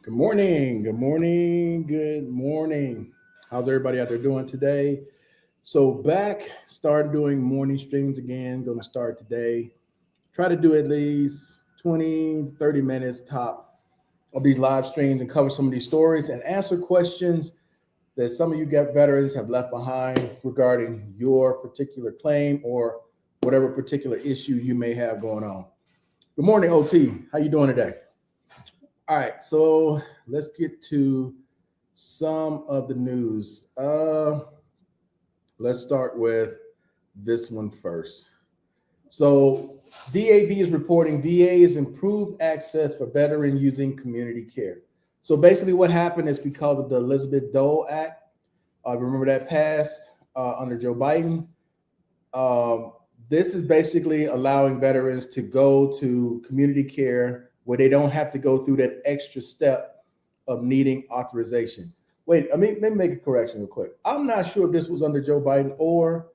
Good morning. Good morning. Good morning. How's everybody out there doing today? So back, started doing morning streams again. Going to start today. Try to do at least 20, 30 minutes top of these live streams and cover some of these stories and answer questions that some of you get veterans have left behind regarding your particular claim or whatever particular issue you may have going on. Good morning, OT. How you doing today? All right, so let's get to some of the news. Let's start with this one first. So, DAV is reporting VA has improved access for veteran using community care. So, basically, what happened is because of the Elizabeth Dole Act, remember that passed under Joe Biden. Um, this is basically allowing veterans to go to community care where they don't have to go through that extra step of needing authorization. Wait, I mean, let me make a correction real quick. I'm not sure if this was under Joe Biden or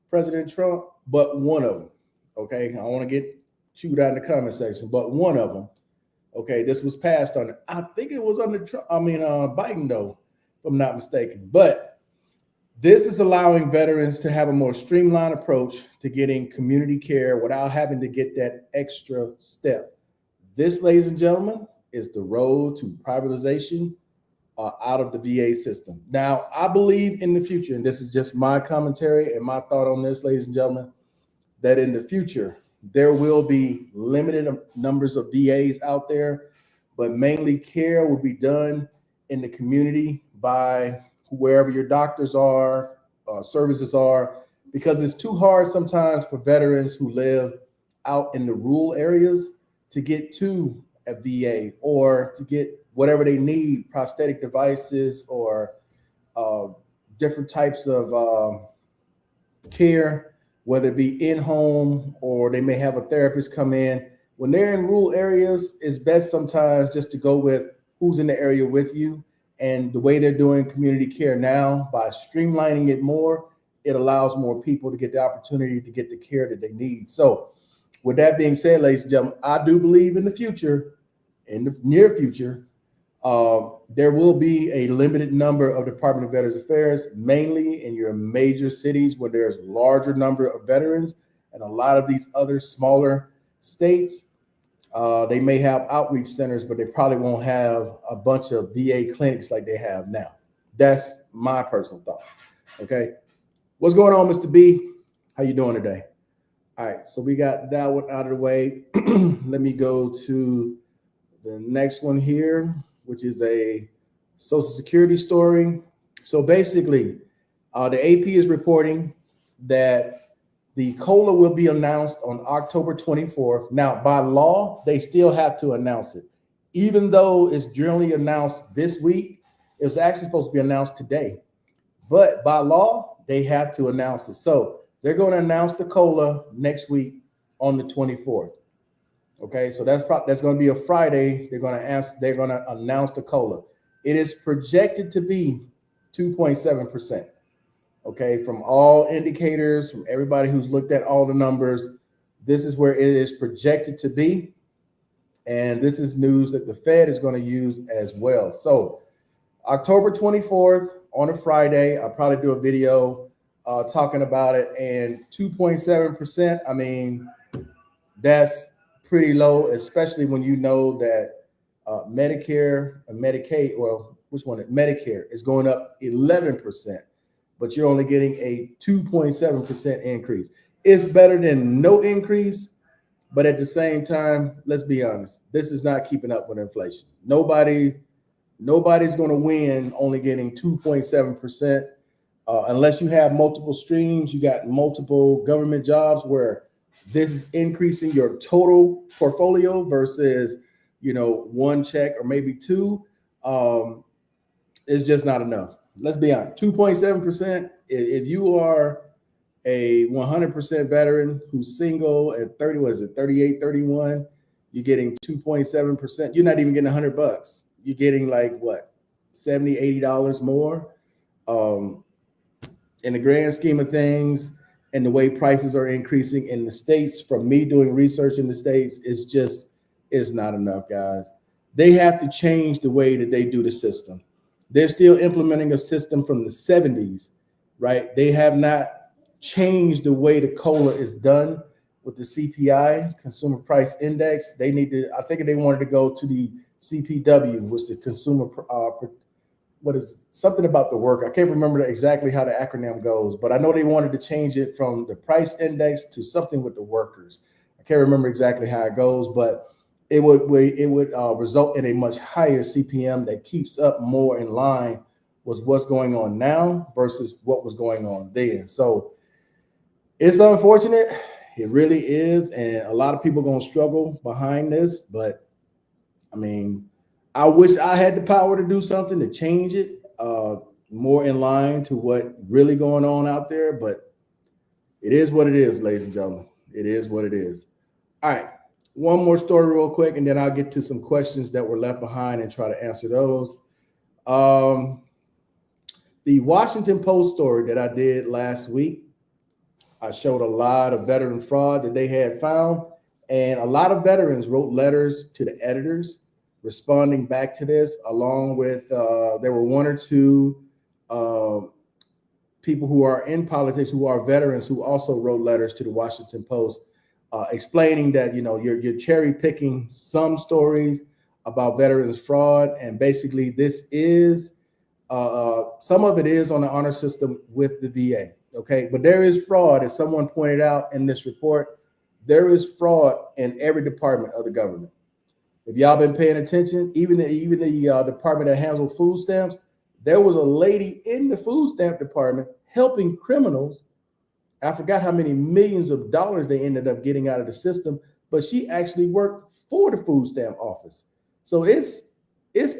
President Trump, but one of them. Okay, I want to get chewed out in the comment section, but one of them. Okay, this was passed under. I think it was under Trump. Biden though, if I'm not mistaken. But this is allowing veterans to have a more streamlined approach to getting community care without having to get that extra step. This, ladies and gentlemen, is the road to privatization out of the VA system. Now, I believe in the future, and this is just my commentary and my thought on this, ladies and gentlemen, that in the future, there will be limited numbers of VAs out there, but mainly care will be done in the community by wherever your doctors are, services are, because it's too hard sometimes for veterans who live out in the rural areas to get to a VA or to get whatever they need, prosthetic devices or uh, different types of care, whether it be in home or they may have a therapist come in. When they're in rural areas, it's best sometimes just to go with who's in the area with you. And the way they're doing community care now, by streamlining it more, it allows more people to get the opportunity to get the care that they need. So, with that being said, ladies and gentlemen, I do believe in the future, in the near future, there will be a limited number of Department of Veterans Affairs, mainly in your major cities where there's a larger number of veterans, and a lot of these other smaller states. They may have outreach centers, but they probably won't have a bunch of VA clinics like they have now. That's my personal thought. Okay, what's going on, Mr. B? How you doing today? All right, so we got that one out of the way. Let me go to the next one here, which is a Social Security story. So basically, the AP is reporting that the COLA will be announced on October 24th. Now, by law, they still have to announce it. Even though it's generally announced this week, it was actually supposed to be announced today. But by law, they have to announce it. So they're going to announce the COLA next week on the 24th. Okay, so that's going to be a Friday. They're going to announce the COLA. It is projected to be 2.7%. Okay, from all indicators, from everybody who's looked at all the numbers, this is where it is projected to be. And this is news that the Fed is going to use as well. So October 24th on a Friday, I'll probably do a video talking about it. And 2.7%, I mean, that's pretty low, especially when you know that Medicare and Medicaid, well, which one? Medicare is going up 11%, but you're only getting a 2.7% increase. It's better than no increase, but at the same time, let's be honest, this is not keeping up with inflation. Nobody's going to win only getting 2.7%. Unless you have multiple streams, you got multiple government jobs where this is increasing your total portfolio versus, one check or maybe two. It's just not enough. Let's be honest. 2.7%. If you are a 100% veteran who's single at 30, what is it, 38, 31, you're getting 2.7%. You're not even getting $100. You're getting like what, $70, $80 more. In the grand scheme of things, and the way prices are increasing in the States, from me doing research in the States, it's not enough, guys. They have to change the way that they do the system. They're still implementing a system from the 70s, right? They have not changed the way the COLA is done with the CPI, Consumer Price Index. They need to, I think they wanted to go to the CPW, which the Consumer, what is something about the work. I can't remember exactly how the acronym goes, but I know they wanted to change it from the price index to something with the workers. I can't remember exactly how it goes, but it would result in a much higher CPM that keeps up more in line with what's going on now versus what was going on then. So it's unfortunate. It really is. And a lot of people are going to struggle behind this. But I mean, I wish I had the power to do something to change it more in line to what really going on out there. But it is what it is, ladies and gentlemen. It is what it is. All right. One more story, real quick, and then I'll get to some questions that were left behind and try to answer those. Um, the Washington Post story that I did last week, I showed a lot of veteran fraud that they had found, and a lot of veterans wrote letters to the editors responding back to this, along with there were one or two uh, people who are in politics who are veterans who also wrote letters to the Washington Post explaining that you're cherry picking some stories about veterans fraud, and basically this is some of it is on the honor system with the VA. Okay, but there is fraud, as someone pointed out in this report. There is fraud in every department of the government. If y'all been paying attention, even the department that handles food stamps, there was a lady in the food stamp department helping criminals. I forgot how many millions of dollars they ended up getting out of the system, but she actually worked for the food stamp office. So it's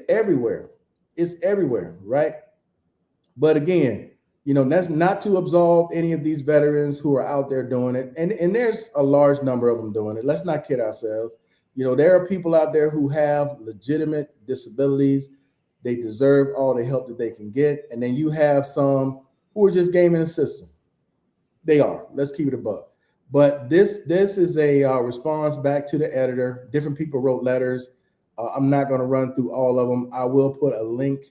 everywhere. It's everywhere, right? But again, that's not to absolve any of these veterans who are out there doing it. And there's a large number of them doing it. Let's not kid ourselves. There are people out there who have legitimate disabilities. They deserve all the help that they can get. And then you have some who are just gaming the system. They are. Let's keep it above. But this is a response back to the editor. Different people wrote letters. I'm not going to run through all of them. I will put a link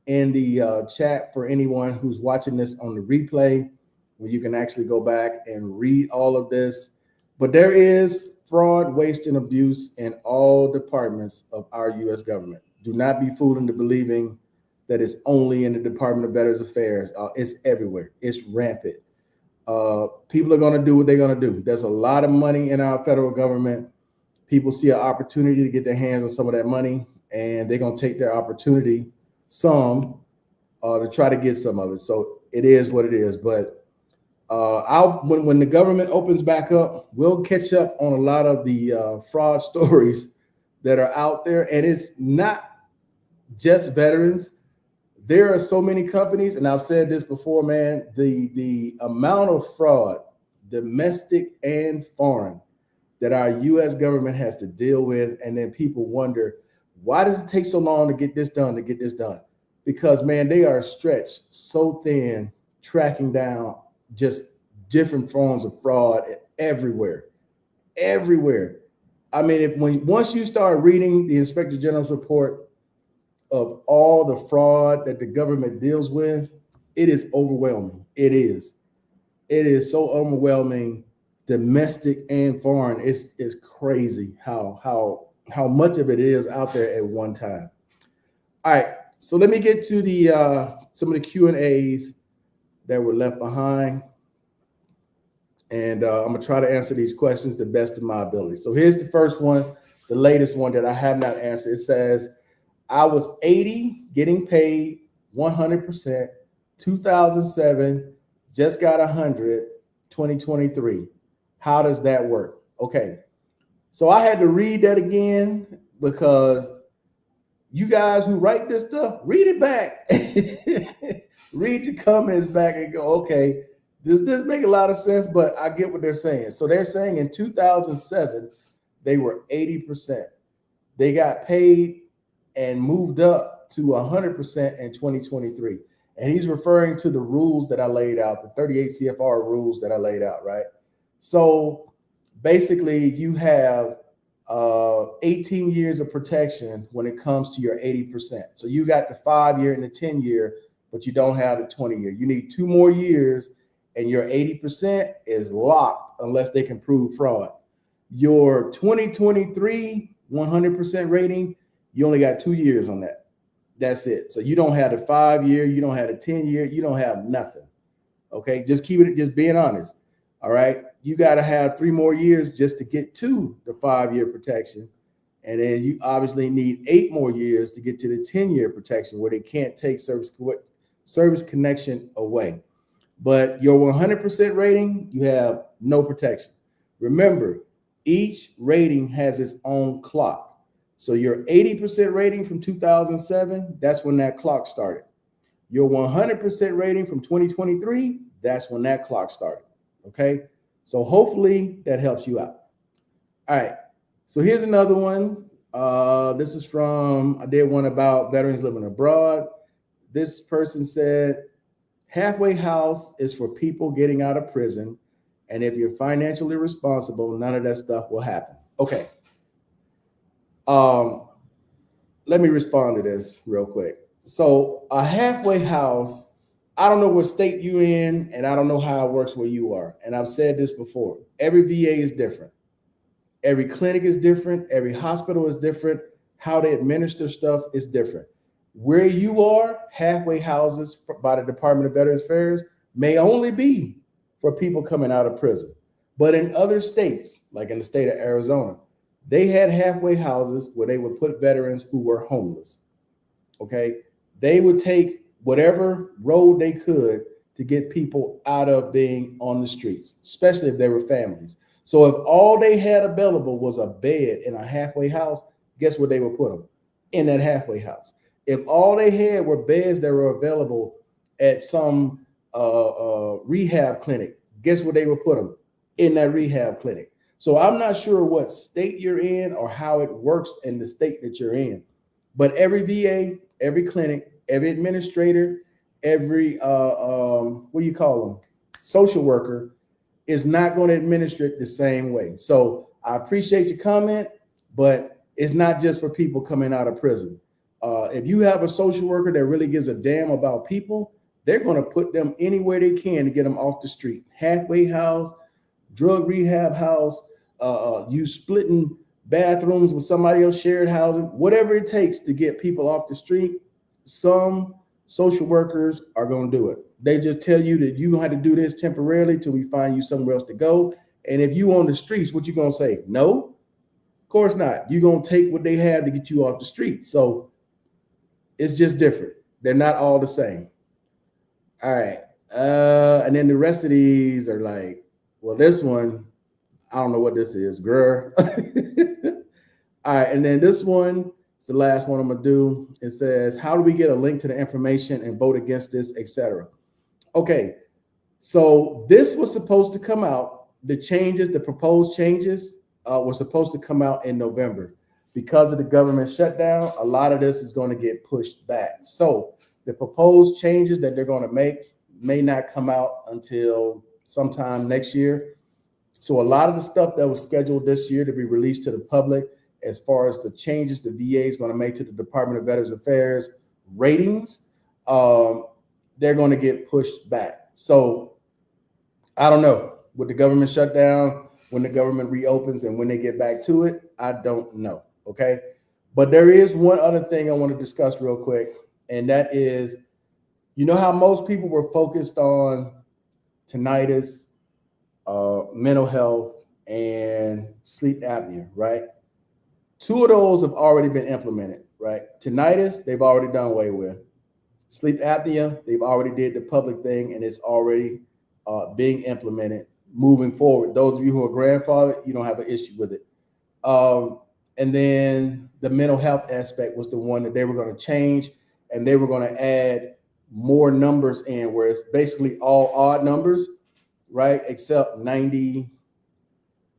in the chat for anyone who's watching this on the replay, where you can actually go back and read all of this. But there is fraud, waste, and abuse in all departments of our U.S. government. Do not be fooled into believing that it's only in the Department of Veterans Affairs. It's everywhere. It's rampant. People are going to do what they're going to do. There's a lot of money in our federal government. People see an opportunity to get their hands on some of that money, and they're going to take their opportunity to try to get some of it. So it is what it is. But when the government opens back up, we'll catch up on a lot of the fraud stories that are out there. And it's not just veterans. There are so many companies, and I've said this before, man, the amount of fraud, domestic and foreign, that our U.S. government has to deal with. And then people wonder, why does it take so long to get this done, Because, man, they are stretched so thin, tracking down just different forms of fraud everywhere. I mean, once you start reading the Inspector General's report of all the fraud that the government deals with, it is overwhelming. It is so overwhelming, domestic and foreign. It's crazy how much of it is out there at one time. All right, so let me get to the some of the Q&As that were left behind, and I'm gonna try to answer these questions the best of my ability. So here's the first one, the latest one that I have not answered. It says, I was 80, getting paid 100%, 2007, just got 100, 2023. How does that work? Okay, so I had to read that again because you guys who write this stuff, read it back. Read your comments back and go, okay, does this make a lot of sense? But I get what they're saying. So they're saying in 2007, they were 80%. They got paid and moved up to 100% in 2023. And he's referring to the rules that I laid out, the 38 CFR rules that I laid out, right? So basically you have 18 years of protection when it comes to your 80%. So you got the 5 year and the 10 year, but you don't have the 20 year. You need 2 more years and your 80% is locked unless they can prove fraud. Your 2023 100% rating, you only got 2 years on that. That's it. So you don't have the 5 year, you don't have the 10 year, you don't have nothing. Okay, just keep it, just being honest. All right, you got to have 3 more years just to get to the 5 year protection. And then you obviously need 8 more years to get to the 10 year protection where they can't take service connection away. But your 100% rating, you have no protection. Remember, each rating has its own clock. So your 80% rating from 2007, that's when that clock started. Your 100% rating from 2023, that's when that clock started. Okay, so hopefully that helps you out. All right, so here's another one. This is from, I did one about veterans living abroad. This person said, halfway house is for people getting out of prison. And if you're financially responsible, none of that stuff will happen. Okay. Let me respond to this real quick. So a halfway house, I don't know what state you're in, and I don't know how it works where you are. And I've said this before. Every VA is different. Every clinic is different. Every hospital is different. How they administer stuff is different. Where you are, halfway houses by the Department of Veterans Affairs may only be for people coming out of prison. But in other states, like in the state of Arizona, they had halfway houses where they would put veterans who were homeless. Okay. They would take whatever road they could to get people out of being on the streets, especially if they were families. So if all they had available was a bed in a halfway house, guess where they would put them? In that halfway house. If all they had were beds that were available at some rehab clinic, guess where they would put them? In that rehab clinic. So I'm not sure what state you're in or how it works in the state that you're in, but every VA, every clinic, every administrator, every what do you call them? Social worker is not going to administer it the same way. So I appreciate your comment, but it's not just for people coming out of prison. If you have a social worker that really gives a damn about people, they're going to put them anywhere they can to get them off the street. Halfway house, drug rehab house, you splitting bathrooms with somebody else, shared housing, whatever it takes to get people off the street. Some social workers are going to do it. They just tell you that you're going to have to do this temporarily till we find you somewhere else to go. And if you on the streets, what you going to say? No, of course not. You're going to take what they have to get you off the street. So it's just different. They're not all the same. All right. And then the rest of these are like, well, this one, I don't know what this is, girl. All right, and then this one, it's the last one I'm gonna do. It says, how do we get a link to the information and vote against this, etc.? Okay, so this was supposed to come out. The changes, the proposed changes were supposed to come out in November. Because of the government shutdown, a lot of this is going to get pushed back. So the proposed changes that they're going to make may not come out until sometime next year. So a lot of the stuff that was scheduled this year to be released to the public, as far as the changes the VA is going to make to the Department of Veterans Affairs ratings, they're going to get pushed back. So I don't know. With the government shutdown, when the government reopens and when they get back to it, I don't know. Okay. But there is one other thing I want to discuss real quick, and that is, you know how most people were focused on tinnitus, mental health, and sleep apnea, right? 2 of those have already been implemented, right? Tinnitus, they've already done away with. Sleep apnea, they've already did the public thing, and it's already being implemented moving forward. Those of you who are grandfathered, you don't have an issue with it. And then the mental health aspect was the one that they were going to change, and they were going to add more numbers in, where it's basically all odd numbers, right? Except 90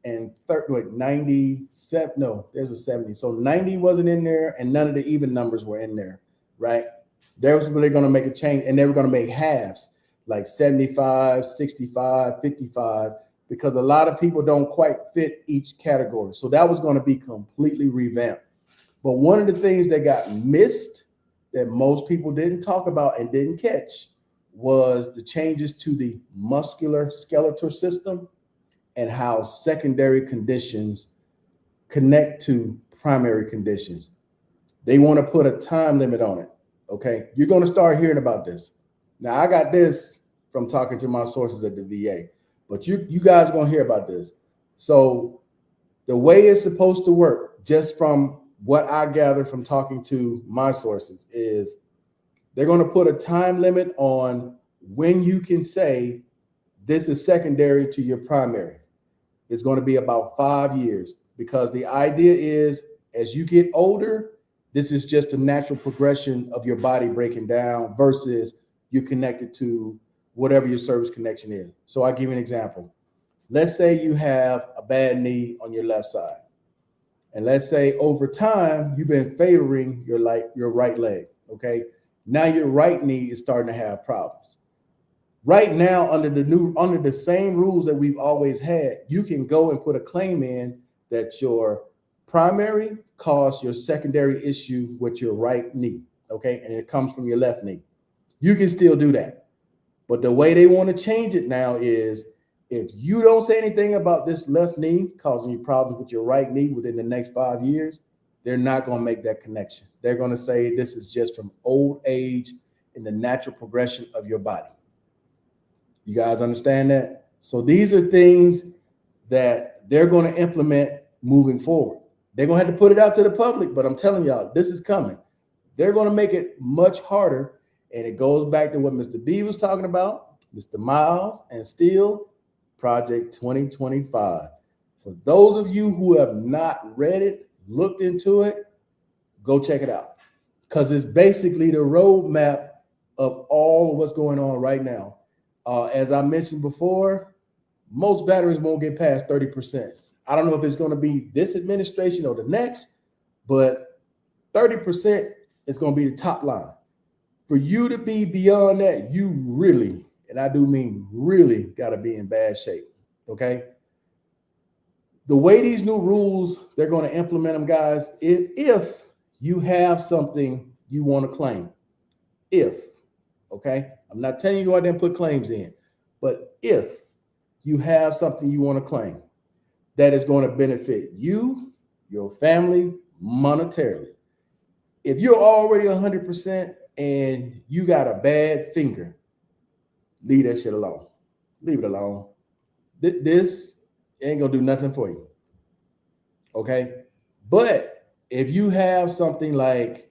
and 30, wait, 97. No, there's a 70. So 90 wasn't in there, and none of the even numbers were in there, right? There was where they're going to make a change, and they were going to make halves, like 75, 65, 55, because a lot of people don't quite fit each category. So that was going to be completely revamped. But one of the things that got missed that most people didn't talk about and didn't catch was the changes to the muscular skeletal system and how secondary conditions connect to primary conditions. They want to put a time limit on it. Okay. You're going to start hearing about this. Now, I got this from talking to my sources at the VA, but you guys are going to hear about this. So the way it's supposed to work, just from what I gather from talking to my sources, is they're going to put a time limit on when you can say this is secondary to your primary. It's going to be about 5 years, because the idea is as you get older, this is just a natural progression of your body breaking down versus you're connected to whatever your service connection is. So I'll give you an example. Let's say you have a bad knee on your left side. And let's say over time, you've been favoring your right leg, okay? Now your right knee is starting to have problems. Right now, under the same rules that we've always had, you can go and put a claim in that your primary caused your secondary issue with your right knee, okay? And it comes from your left knee. You can still do that. But the way they want to change it now is if you don't say anything about this left knee causing you problems with your right knee within the next 5 years, they're not going to make that connection. They're going to say this is just from old age and the natural progression of your body. You guys understand that? So these are things that they're going to implement moving forward. They're going to have to put it out to the public, but I'm telling y'all, this is coming. They're going to make it much harder, and it goes back to what Mr. B was talking about, Mr. Miles and Steele, Project 2025. For those of you who have not read it, looked into it, go check it out, because it's basically the roadmap of all of what's going on right now. As I mentioned before, most veterans won't get past 30%. I don't know if it's going to be this administration or the next, but 30% is going to be the top line. For you to be beyond that, you really, and I do mean really, got to be in bad shape, okay? The way these new rules, they're going to implement them, guys, if you have something you want to claim, okay? I'm not telling you go out there and put claims in, but if you have something you want to claim that is going to benefit you, your family, monetarily. If you're already 100% and you got a bad finger, leave that shit alone. Leave it alone. This ain't going to do nothing for you. Okay? But if you have something like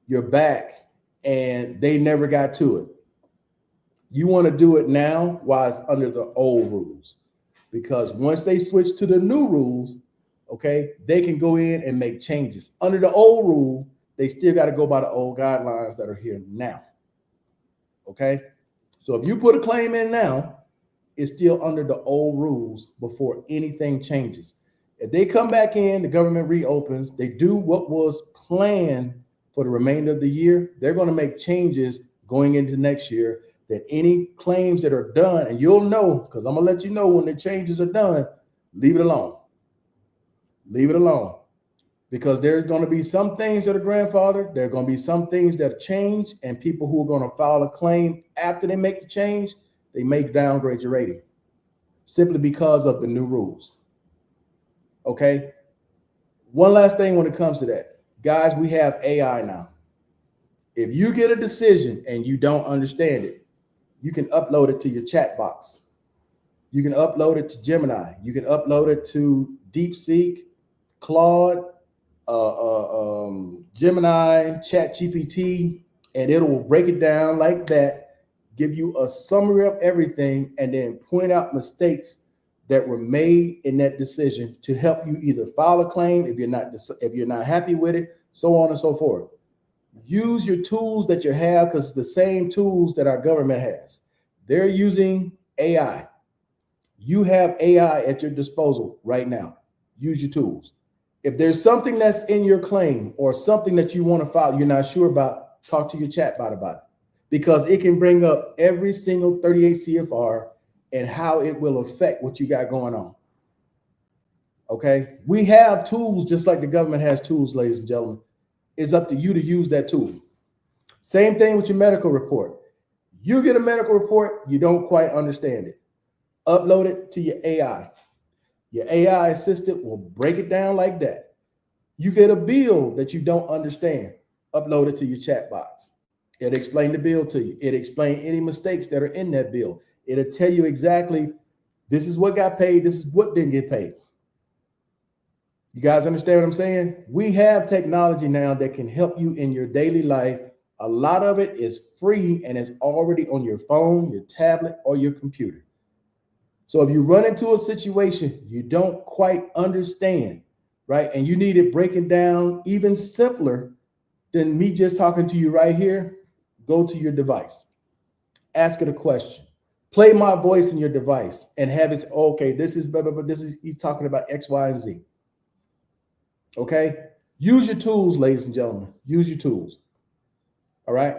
your back and they never got to it, you want to do it now while it's under the old rules. Because once they switch to the new rules, okay, they can go in and make changes. Under the old rule, they still got to go by the old guidelines that are here now. Okay? So if you put a claim in now, it's still under the old rules before anything changes. If they come back in, the government reopens, they do what was planned for the remainder of the year, they're going to make changes going into next year, that any claims that are done, and you'll know, because I'm going to let you know when the changes are done, leave it alone. Leave it alone. Because there's going to be some things that are grandfathered. There are going to be some things that change, and people who are going to file a claim after they make the change, they may downgrade your rating simply because of the new rules. Okay? One last thing when it comes to that. Guys, we have AI now. If you get a decision and you don't understand it, you can upload it to your chat box. You can upload it to Gemini. You can upload it to DeepSeek, Claude, Gemini, ChatGPT, and it will break it down like that, give you a summary of everything, and then point out mistakes that were made in that decision to help you either file a claim if you're not happy with it, so on and so forth. Use your tools that you have, because it's the same tools that our government has. They're using AI. You have AI at your disposal right now. Use your tools. If there's something that's in your claim or something that you want to file, you're not sure about, talk to your chatbot about it, because it can bring up every single 38 CFR and how it will affect what you got going on. Okay, we have tools just like the government has tools, ladies and gentlemen. It's up to you to use that tool. Same thing with your medical report. You get a medical report, you don't quite understand it. Upload it to your AI. Your AI assistant will break it down like that. You get a bill that you don't understand, upload it to your chat box. It'll explain the bill to you. It'll explain any mistakes that are in that bill. It'll tell you exactly, this is what got paid, this is what didn't get paid. You guys understand what I'm saying? We have technology now that can help you in your daily life. A lot of it is free and is already on your phone, your tablet, or your computer. So if you run into a situation you don't quite understand, right, and you need it breaking down even simpler than me just talking to you right here, go to your device. Ask it a question. Play my voice in your device and have it, okay, this is, blah, blah, blah, this is, he's talking about X, Y, and Z. Okay? Use your tools, ladies and gentlemen. Use your tools. All right?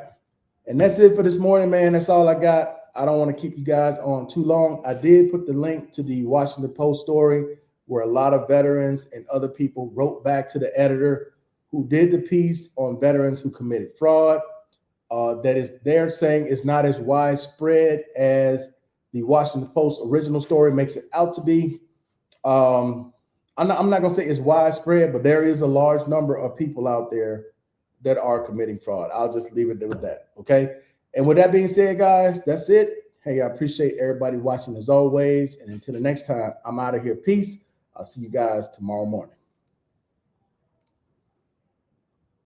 And that's it for this morning, man. That's all I got. I don't want to keep you guys on too long. I did put the link to the Washington Post story where a lot of veterans and other people wrote back to the editor who did the piece on veterans who committed fraud. That is, they're saying it's not as widespread as the Washington Post original story makes it out to be. I'm not going to say it's widespread, but there is a large number of people out there that are committing fraud. I'll just leave it there with that. Okay. And with that being said, guys, that's it. Hey, I appreciate everybody watching as always. And until the next time, I'm out of here. Peace. I'll see you guys tomorrow morning.